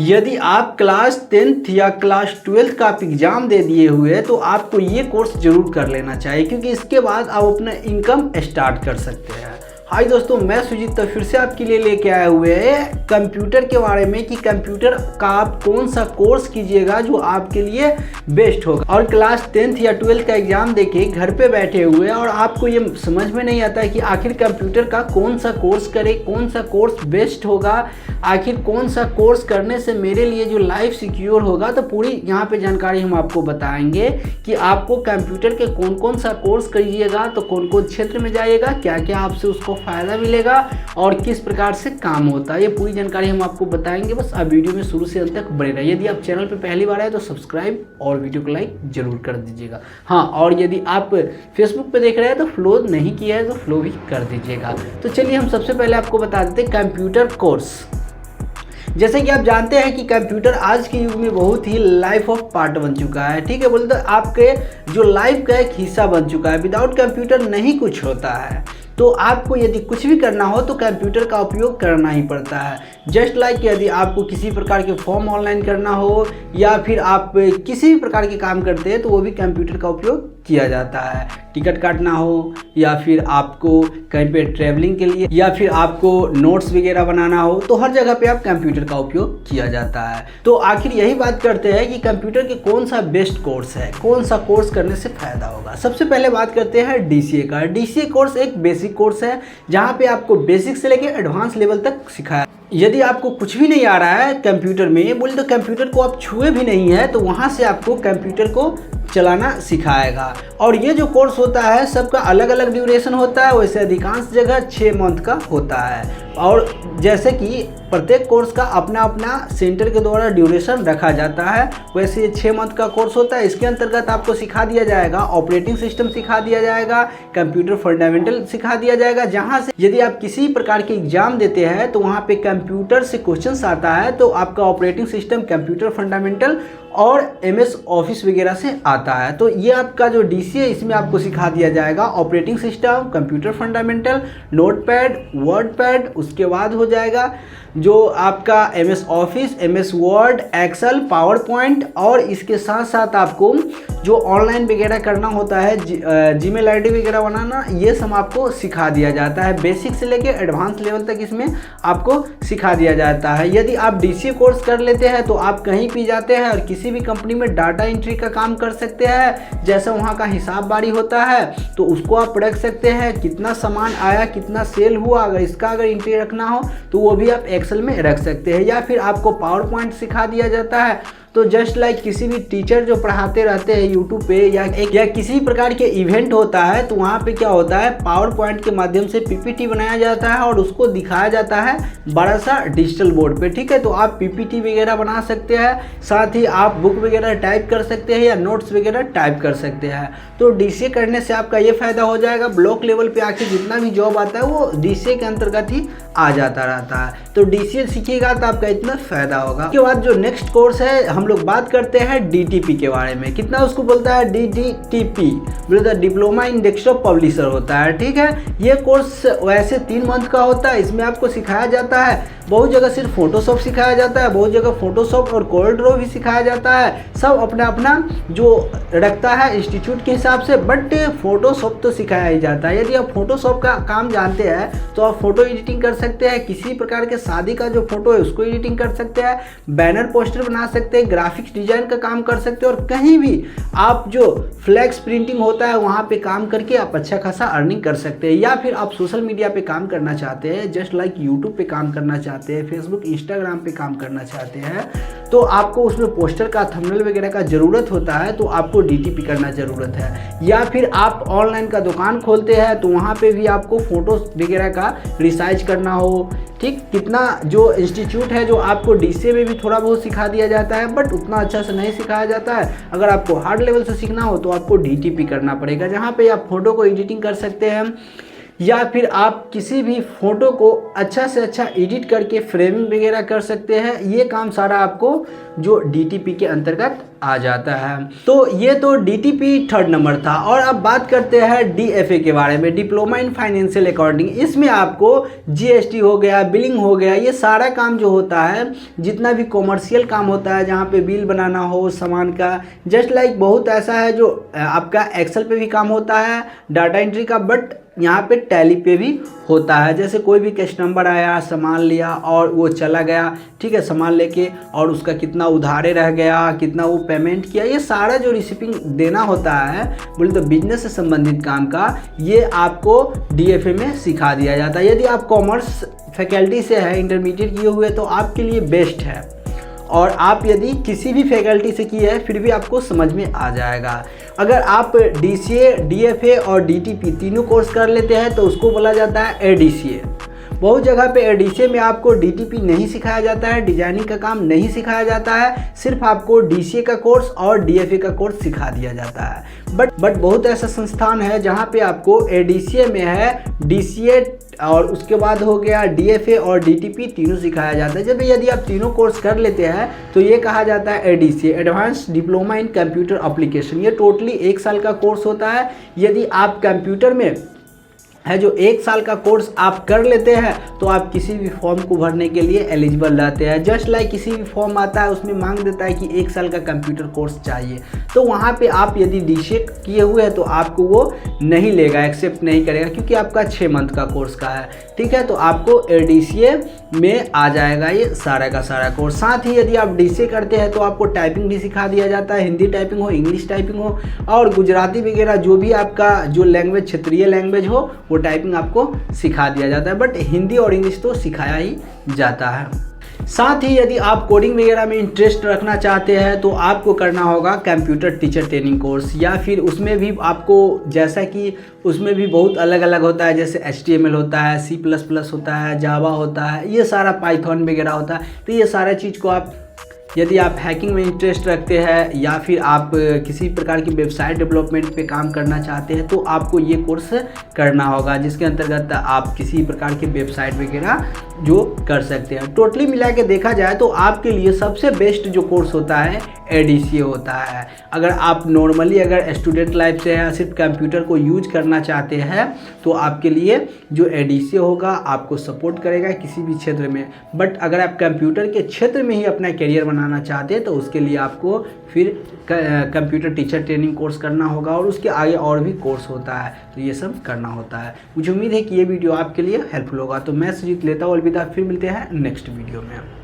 यदि आप class 10th या क्लास 12th का आप एग्ज़ाम दे दिए हुए हैं तो आपको ये कोर्स ज़रूर कर लेना चाहिए, क्योंकि इसके बाद आप अपना इनकम स्टार्ट कर सकते हैं। हाय दोस्तों, मैं सुजीत तो फिर से आपके लिए लेके आए हुए हैं कंप्यूटर के बारे में कि कंप्यूटर का आप कौन सा कोर्स कीजिएगा जो आपके लिए बेस्ट होगा। और क्लास 10th या 12th का एग्ज़ाम देके घर पे बैठे हुए हैं और आपको ये समझ में नहीं आता है कि आखिर कंप्यूटर का कौन सा कोर्स करे, कौन सा कोर्स बेस्ट होगा, आखिर कौन सा कोर्स करने से मेरे लिए जो लाइफ सिक्योर होगा। तो पूरी यहाँ पे जानकारी हम आपको बताएंगे कि आपको कंप्यूटर के कौन कौन सा कोर्स करिएगा तो कौन कौन क्षेत्र में जाइएगा, क्या क्या आपसे उसको फ़ायदा मिलेगा और किस प्रकार से काम होता है, ये पूरी जानकारी हम आपको बताएंगे। बस आप वीडियो में शुरू से अंत तक बने रहिए। यदि आप चैनल पे पहली बार आए तो सब्सक्राइब और वीडियो को लाइक जरूर कर दीजिएगा। हाँ, और यदि आप फेसबुक पे देख रहे हैं तो फॉलो नहीं किया है तो फॉलो भी कर दीजिएगा। तो चलिए हम सबसे पहले आपको बता देते हैं कंप्यूटर कोर्स। जैसे कि आप जानते हैं कि कंप्यूटर आज के युग में बहुत ही लाइफ ऑफ पार्ट बन चुका है। ठीक है, बोलते आपके जो लाइफ का एक हिस्सा बन चुका है। विदाउट कंप्यूटर नहीं कुछ होता है। तो आपको यदि कुछ भी करना हो तो कंप्यूटर का उपयोग करना ही पड़ता है। जस्ट लाइक यदि आपको किसी प्रकार के फॉर्म ऑनलाइन करना हो या फिर आप किसी भी प्रकार के काम करते हैं तो वो भी कंप्यूटर का उपयोग किया जाता है। टिकट काटना हो या फिर आपको कहीं पे ट्रैवलिंग के लिए या फिर आपको नोट्स वगैरह बनाना हो तो हर जगह पे आप कंप्यूटर का उपयोग किया जाता है। तो आखिर यही बात करते हैं कि कंप्यूटर के कौन सा बेस्ट कोर्स है, कौन सा कोर्स करने से फ़ायदा होगा। सबसे पहले बात करते हैं DCA का। DCA कोर्स एक बेसिक कोर्स है जहाँ पे आपको बेसिक से लेकर एडवांस लेवल तक सिखाया। यदि आपको कुछ भी नहीं आ रहा है कंप्यूटर में, बोले तो कंप्यूटर को आप छुए भी नहीं है, तो वहाँ से आपको कंप्यूटर को चलाना सिखाएगा। और ये जो कोर्स होता है सबका अलग अलग ड्यूरेशन होता है। वैसे अधिकांश जगह 6 मंथ का होता है और जैसे कि प्रत्येक कोर्स का अपना अपना सेंटर के द्वारा ड्यूरेशन रखा जाता है, वैसे ये 6 मंथ का कोर्स होता है। इसके अंतर्गत आपको सिखा दिया जाएगा ऑपरेटिंग सिस्टम, सिखा दिया जाएगा कंप्यूटर फंडामेंटल, सिखा दिया जाएगा। जहाँ से यदि आप किसी प्रकार के एग्जाम देते हैं तो वहाँ पे कंप्यूटर से क्वेश्चंस आता है तो आपका ऑपरेटिंग सिस्टम, कंप्यूटर फंडामेंटल और MS ऑफिस वगैरह से आता है। तो ये आपका जो DCA है इसमें आपको सिखा दिया जाएगा operating system, computer fundamental, notepad, wordpad, उसके बाद हो जाएगा जो आपका MS office, MS word, excel, power point और इसके साथ साथ आपको जो ऑनलाइन वगैरह करना होता है, जीमेल ID वगैरह बनाना, ये सब आपको सिखा दिया जाता है। बेसिक से लेके एडवांस लेवल तक इसमें आपको सिखा दिया जाता है। यदि आप DCA कोर्स कर लेते हैं तो आप कहीं भी जाते हैं और किसी भी कंपनी में डाटा एंट्री का काम कर सकते हैं। जैसे वहाँ का हिसाब बारी होता है तो उसको आप रख सकते हैं, कितना सामान आया, कितना सेल हुआ, अगर इसका अगर एंट्री रखना हो तो वो भी आप एक्सेल में रख सकते हैं। या फिर आपको पावर पॉइंट सिखा दिया जाता है। तो जस्ट लाइक किसी भी टीचर जो पढ़ाते रहते हैं यूट्यूब पे या किसी प्रकार के इवेंट होता है तो वहाँ पे क्या होता है, पावर पॉइंट के माध्यम से PPT बनाया जाता है और उसको दिखाया जाता है बड़ा सा डिजिटल बोर्ड पे। ठीक है, तो आप PPT वगैरह बना सकते हैं, साथ ही आप बुक वगैरह टाइप कर सकते हैं या नोट्स वगैरह टाइप कर सकते हैं। तो DCA करने से आपका ये फ़ायदा हो जाएगा, ब्लॉक लेवल पे आके जितना भी जॉब आता है वो DCA के अंतर्गत ही आ जाता रहता है। तो DCA सीखिएगा तो आपका इतना फ़ायदा होगा। उसके बाद जो नेक्स्ट कोर्स है हम लोग बात करते हैं DTP के बारे में। कितना उसको बोलता है, DTP बोलता है डिप्लोमा इन डेस्कटॉप पब्लिशर होता है। ठीक है, ये कोर्स वैसे 3 मंथ का होता है। इसमें आपको सिखाया जाता है, बहुत जगह सिर्फ फोटोशॉप सिखाया जाता है, बहुत जगह फोटोशॉप और कोरल ड्रॉ भी सिखाया जाता है। सब अपना अपना जो रखता है इंस्टीट्यूट के हिसाब से, बट फोटोशॉप तो सिखाया ही जाता है। यदि आप फोटोशॉप का काम जानते हैं तो आप फोटो एडिटिंग कर सकते हैं, किसी प्रकार के शादी का जो फोटो है उसको एडिटिंग कर सकते हैं, बैनर पोस्टर बना सकते हैं, ग्राफिक्स डिजाइन का काम कर सकते हैं और कहीं भी आप जो फ्लैक्स प्रिंटिंग होता है वहाँ पे काम करके आप अच्छा खासा अर्निंग कर सकते हैं। या फिर आप सोशल मीडिया पे काम करना चाहते हैं, जस्ट लाइक यूट्यूब पे काम करना चाहते हैं, फेसबुक, इंस्टाग्राम पे काम करना चाहते हैं, तो आपको उसमें पोस्टर का, थंबनेल वगैरह का ज़रूरत होता है तो आपको DTP करना ज़रूरत है। या फिर आप ऑनलाइन का दुकान खोलते हैं तो वहाँ पे भी आपको फोटोज वगैरह का रिसाइज करना हो। ठीक, कितना जो इंस्टीट्यूट है जो आपको DCA में भी थोड़ा बहुत सिखा दिया जाता है बट उतना अच्छा से नहीं सिखाया जाता है। अगर आपको हार्ड लेवल से सीखना हो तो आपको DTP करना पड़ेगा, जहाँ पे आप फोटो को एडिटिंग कर सकते हैं या फिर आप किसी भी फ़ोटो को अच्छा से अच्छा एडिट करके फ्रेमिंग वगैरह कर सकते हैं। ये काम सारा आपको जो DTP के अंतर्गत आ जाता है। तो ये तो DTP 3rd नंबर था। और अब बात करते हैं DFA के बारे में, डिप्लोमा इन फाइनेंशियल अकाउंटिंग। इसमें आपको GST हो गया, बिलिंग हो गया, ये सारा काम जो होता है, जितना भी कॉमर्शियल काम होता है जहाँ पे बिल बनाना हो सामान का, जस्ट लाइक बहुत ऐसा है जो आपका एक्सेल पे भी काम होता है, डाटा एंट्री का, बट यहाँ पे टैली पे भी होता है। जैसे कोई भी कस्टमर आया, सामान लिया और वो चला गया, ठीक है, सामान लेके, और उसका कितना उधारे रह गया, कितना वो पेमेंट किया, ये सारा जो रिसिपिंग देना होता है, बोले तो बिजनेस से संबंधित काम का, ये आपको DFA में सिखा दिया जाता है। यदि आप कॉमर्स फैकल्टी से है, इंटरमीडिएट किए हुए, तो आपके लिए बेस्ट है। और आप यदि किसी भी फैकल्टी से किए हैं फिर भी आपको समझ में आ जाएगा। अगर आप DCA, DFA और DTP तीनों कोर्स कर लेते हैं तो उसको बोला जाता है ADCA। बहुत जगह पे ADCA में आपको DTP नहीं सिखाया जाता है, डिजाइनिंग का काम नहीं सिखाया जाता है, सिर्फ आपको DCA का कोर्स और DFA का कोर्स सिखा दिया जाता है। बट बहुत ऐसा संस्थान है जहाँ पे आपको ADCA में है DCA और उसके बाद हो गया DFA और DTP तीनों सिखाया जाता है। जब यदि आप तीनों कोर्स कर लेते हैं तो ये कहा जाता है ADCA, advance diploma in computer application. ये टोटली 1 साल का कोर्स होता है। यदि आप कंप्यूटर में है जो 1 साल का कोर्स आप कर लेते हैं तो आप किसी भी फॉर्म को भरने के लिए एलिजिबल रहते हैं। जस्ट लाइक किसी भी फॉर्म आता है उसमें मांग देता है कि 1 साल का कंप्यूटर कोर्स चाहिए, तो वहाँ पे आप यदि DCA किए हुए हैं तो आपको वो नहीं लेगा, एक्सेप्ट नहीं करेगा, क्योंकि आपका 6 मंथ का कोर्स का है, ठीक है। तो आपको ADCA में आ जाएगा ये सारा का सारा कोर्स। साथ ही यदि आप DCA करते हैं तो आपको टाइपिंग भी सिखा दिया जाता है, हिंदी टाइपिंग हो, इंग्लिश टाइपिंग हो और गुजराती वगैरह जो भी आपका जो लैंग्वेज, क्षेत्रीय लैंग्वेज हो, वो टाइपिंग आपको सिखा दिया जाता है। बट हिंदी और इंग्लिश तो सिखाया ही जाता है। साथ ही यदि आप कोडिंग वगैरह में इंटरेस्ट रखना चाहते हैं तो आपको करना होगा कंप्यूटर टीचर ट्रेनिंग कोर्स, या फिर उसमें भी आपको, जैसा कि उसमें भी बहुत अलग अलग होता है, जैसे HTML होता है, C++ होता है, जावा होता है, ये सारा पाइथन वगैरह होता है। तो ये सारा चीज़ को आप, यदि आप हैकिंग में इंटरेस्ट रखते हैं या फिर आप किसी प्रकार की वेबसाइट डेवलपमेंट पे काम करना चाहते हैं तो आपको ये कोर्स करना होगा, जिसके अंतर्गत आप किसी प्रकार की वेबसाइट वगैरह जो कर सकते हैं। टोटली मिला के देखा जाए तो आपके लिए सबसे बेस्ट जो कोर्स होता है ADCA होता है। अगर आप नॉर्मली अगर स्टूडेंट लाइफ से या सिर्फ कंप्यूटर को यूज करना चाहते हैं तो आपके लिए जो ADCA होगा आपको सपोर्ट करेगा किसी भी क्षेत्र में। बट अगर आप कंप्यूटर के क्षेत्र में ही अपना करियर बनाना चाहते हैं तो उसके लिए आपको फिर कंप्यूटर टीचर ट्रेनिंग कोर्स करना होगा और उसके आगे और भी कोर्स होता है, तो ये सब करना होता है। मुझे उम्मीद है कि ये वीडियो आपके लिए हेल्पफुल होगा। तो मैं सुजीत लेता हूँ अलविदा, फिर मिलते हैं नेक्स्ट वीडियो में।